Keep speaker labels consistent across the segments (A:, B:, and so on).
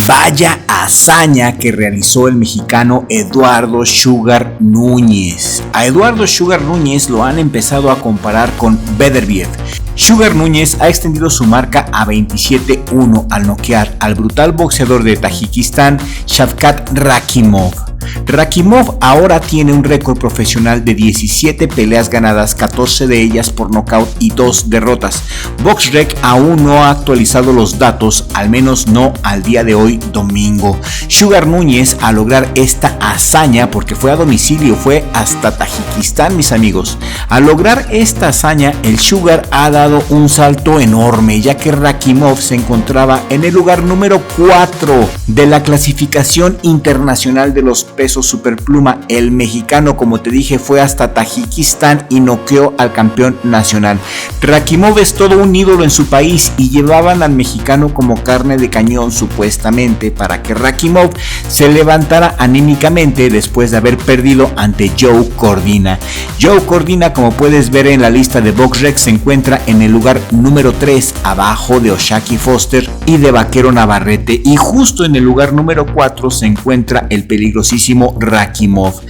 A: Vaya hazaña que realizó el mexicano Eduardo Sugar Núñez. A Eduardo Sugar Núñez lo han empezado a comparar con Beterbiev. Sugar Núñez ha extendido su marca a 27-1 al noquear al brutal boxeador de Tayikistán, Shavkat Rakhimov. Rakhimov ahora tiene un récord profesional de 17 peleas ganadas, 14 de ellas por nocaut y 2 derrotas. BoxRec aún no ha actualizado los datos, al menos no al día de hoy, domingo. Sugar Núñez, a lograr esta hazaña, porque fue a domicilio, fue hasta Tayikistán, mis amigos. Al lograr esta hazaña, el Sugar ha dado un salto enorme, ya que Rakhimov se encontraba en el lugar número 4 de la clasificación internacional de los pesos superpluma. El mexicano, como te dije, fue hasta Tayikistán y noqueó al campeón nacional. Rakhimov es todo un ídolo en su país y llevaban al mexicano como carne de cañón, supuestamente, para que Rakhimov se levantara anímicamente después de haber perdido ante Joe Cordina. Joe Cordina, como puedes ver en la lista de BoxRec, se encuentra en el lugar número 3, abajo de O'Shaquie Foster y de Vaquero Navarrete, y justo en el lugar número 4 se encuentra el peligrosísimo Rakhimov.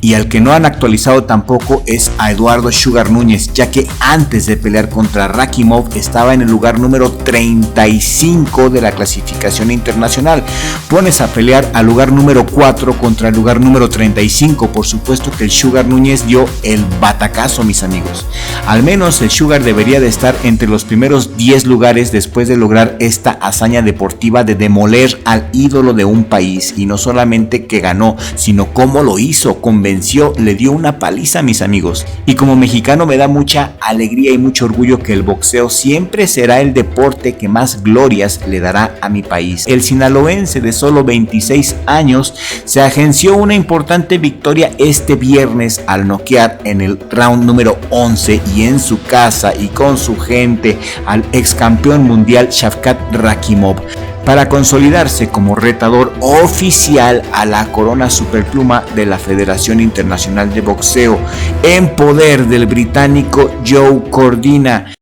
A: Y al que no han actualizado tampoco es a Eduardo Sugar Núñez, ya que antes de pelear contra Rakhimov estaba en el lugar número 35 de la clasificación internacional. Pones a pelear al lugar número 4 contra el lugar número 35, por supuesto que el Sugar Núñez dio el batacazo, mis amigos. Al menos el Sugar debería de estar entre los primeros 10 lugares después de lograr esta hazaña deportiva de demoler al ídolo de un país, y no solamente que ganó, sino cómo lo hizo, convenció, le dio una paliza, mis amigos. Y como mexicano me da mucha alegría y mucho orgullo que el boxeo siempre será el deporte que más glorias le dará a mi país. El sinaloense de solo 26 años se agenció una importante victoria este viernes al noquear en el round número 11 y en su casa y con su gente al ex campeón mundial Shavkat Rakhimov, para consolidarse como retador oficial a la corona superpluma de la Federación Internacional de Boxeo, en poder del británico Joe Cordina.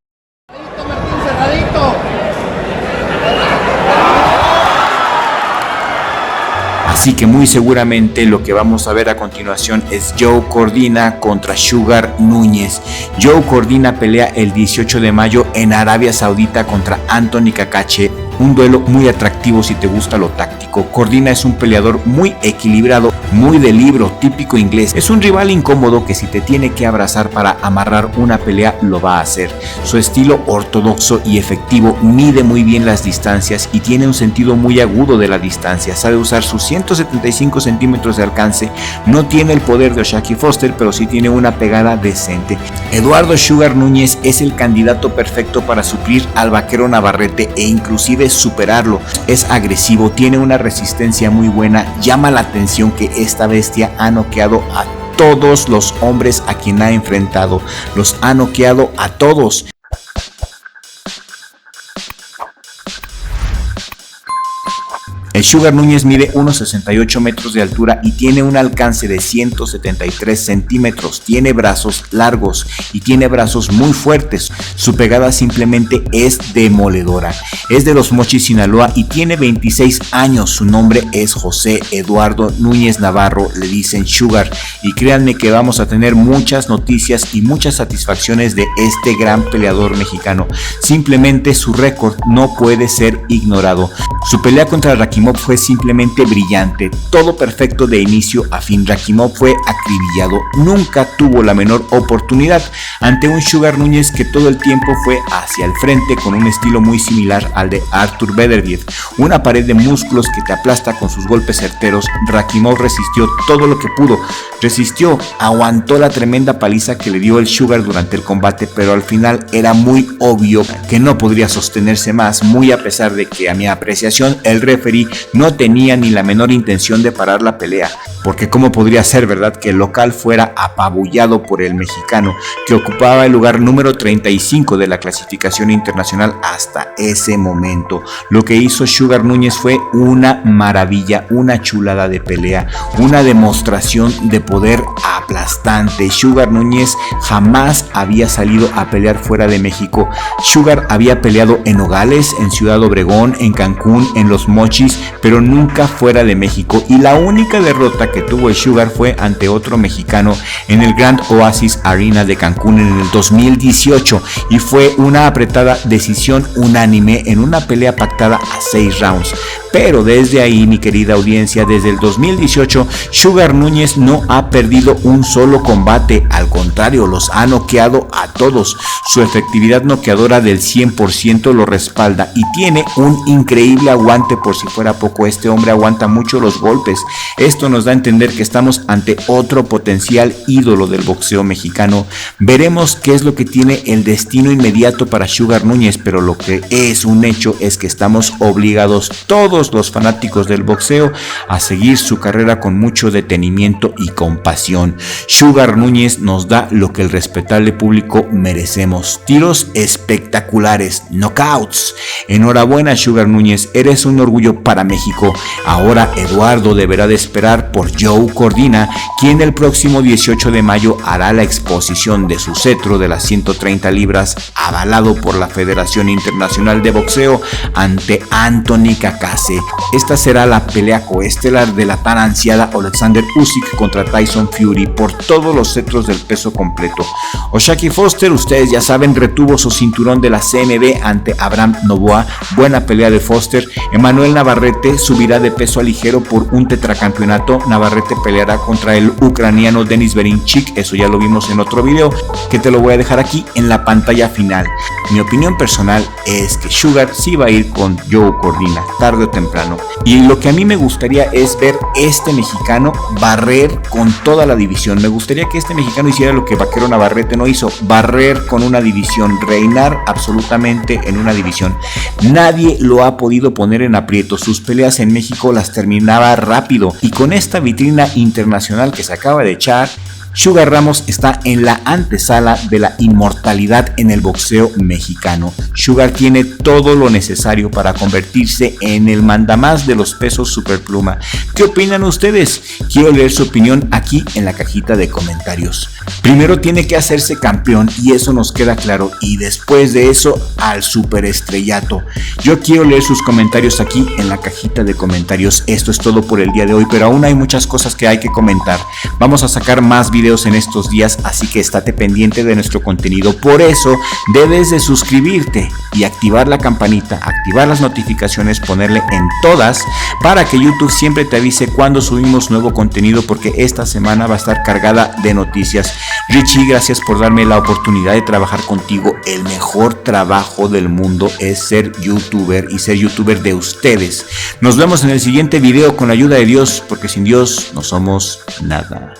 A: Así que muy seguramente lo que vamos a ver a continuación es Joe Cordina contra Sugar Núñez. Joe Cordina pelea el 18 de mayo en Arabia Saudita contra Anthony Cacace. Un duelo muy atractivo si te gusta lo táctico. Cordina es un peleador muy equilibrado, muy de libro, típico inglés. Es un rival incómodo que si te tiene que abrazar para amarrar una pelea, lo va a hacer. Su estilo ortodoxo y efectivo mide muy bien las distancias y tiene un sentido muy agudo de la distancia. Sabe usar sus 175 centímetros de alcance. No tiene el poder de O'Shaquie Foster, pero sí tiene una pegada decente. Eduardo Sugar Núñez es el candidato perfecto para suplir al Vaquero Navarrete e inclusive superarlo. Es agresivo, tiene una resistencia muy buena. Llama la atención que esta bestia ha noqueado a todos los hombres a quien ha enfrentado. Los ha noqueado a todos. El Sugar Núñez mide 1,68 metros de altura y tiene un alcance de 173 centímetros. Tiene brazos largos y tiene brazos muy fuertes. Su pegada simplemente es demoledora. Es de Los Mochis, Sinaloa, y tiene 26 años. Su nombre es José Eduardo Núñez Navarro, le dicen Sugar. Y créanme que vamos a tener muchas noticias y muchas satisfacciones de este gran peleador mexicano. Simplemente su récord no puede ser ignorado. Su pelea contra Rakhimov fue simplemente brillante, todo perfecto de inicio a fin. Rakhimov fue acribillado, nunca tuvo la menor oportunidad ante un Sugar Núñez que todo el tiempo fue hacia el frente con un estilo muy similar al de Artur Beterbiev, una pared de músculos que te aplasta con sus golpes certeros. Rakhimov resistió todo lo que pudo, resistió, aguantó la tremenda paliza que le dio el Sugar durante el combate, pero al final era muy obvio que no podría sostenerse más, muy a pesar de que a mi apreciación el referee no tenía ni la menor intención de parar la pelea. porque cómo podría ser, ¿verdad?, que el local fuera apabullado por el mexicano, que ocupaba el lugar número 35 de la clasificación internacional hasta ese momento. Lo que hizo Sugar Núñez fue una maravilla, una chulada de pelea, una demostración de poder aplastante. Sugar Núñez jamás había salido a pelear fuera de México. Sugar había peleado en Nogales, en Ciudad Obregón, en Cancún, en Los Mochis, pero nunca fuera de México, y la única derrota que tuvo el Sugar fue ante otro mexicano en el Grand Oasis Arena de Cancún en el 2018, y fue una apretada decisión unánime en una pelea pactada a 6 rounds. Pero desde ahí, mi querida audiencia, desde el 2018, Sugar Núñez no ha perdido un solo combate, al contrario, los ha noqueado a todos. Su efectividad noqueadora del 100% lo respalda y tiene un increíble aguante. Por si fuera poco, este hombre aguanta mucho los golpes. Esto nos da a entender que estamos ante otro potencial ídolo del boxeo mexicano. Veremos qué es lo que tiene el destino inmediato para Sugar Núñez, pero lo que es un hecho es que estamos obligados todos los fanáticos del boxeo a seguir su carrera con mucho detenimiento y compasión. Sugar Núñez nos da lo que el respetable público merecemos: tiros espectaculares, knockouts. Enhorabuena, Sugar Núñez, eres un orgullo para México. Ahora Eduardo deberá de esperar por Joe Cordina, quien el próximo 18 de mayo hará la exposición de su cetro de las 130 libras, avalado por la Federación Internacional de Boxeo, ante Anthony Cacase. Esta será la pelea coestelar de la tan ansiada Alexander Usyk contra Tyson Fury por todos los cetros del peso completo. O'Shaquie Foster, ustedes ya saben, retuvo su cinturón de la CMB ante Abraham Noboa. Buena pelea de Foster. Emmanuel Navarrete subirá de peso a ligero por un tetracampeonato. Navarrete peleará contra el ucraniano Denis Berinchik. Eso ya lo vimos en otro video, que te lo voy a dejar aquí en la pantalla final. Mi opinión personal es que Sugar sí va a ir con Joe Cordina, tarde o temprano. Y lo que a mí me gustaría es ver este mexicano barrer con toda la división. Me gustaría que este mexicano hiciera lo que Vaquero Navarrete no hizo: barrer con una división, reinar absolutamente en una división. Nadie lo ha podido poner en aprieto. Sus peleas en México las terminaba rápido, y con esta vitrina internacional que se acaba de echar, Sugar Ramos está en la antesala de la inmortalidad en el boxeo mexicano. Sugar tiene todo lo necesario para convertirse en el mandamás de los pesos superpluma. ¿Qué opinan ustedes? Quiero leer su opinión aquí en la cajita de comentarios. Primero tiene que hacerse campeón, y eso nos queda claro, y después de eso al superestrellato. Yo quiero leer sus comentarios aquí en la cajita de comentarios. Esto es todo por el día de hoy, pero aún hay muchas cosas que hay que comentar. Vamos a sacar más videos en estos días, así que estate pendiente de nuestro contenido. Por eso debes de suscribirte y activar la campanita, activar las notificaciones, ponerle en todas, para que YouTube siempre te avise cuando subimos nuevo contenido, porque esta semana va a estar cargada de noticias. Richie, gracias por darme la oportunidad de trabajar contigo. El mejor trabajo del mundo es ser youtuber, y ser youtuber de ustedes. Nos vemos en el siguiente video con la ayuda de Dios, porque sin Dios no somos nada.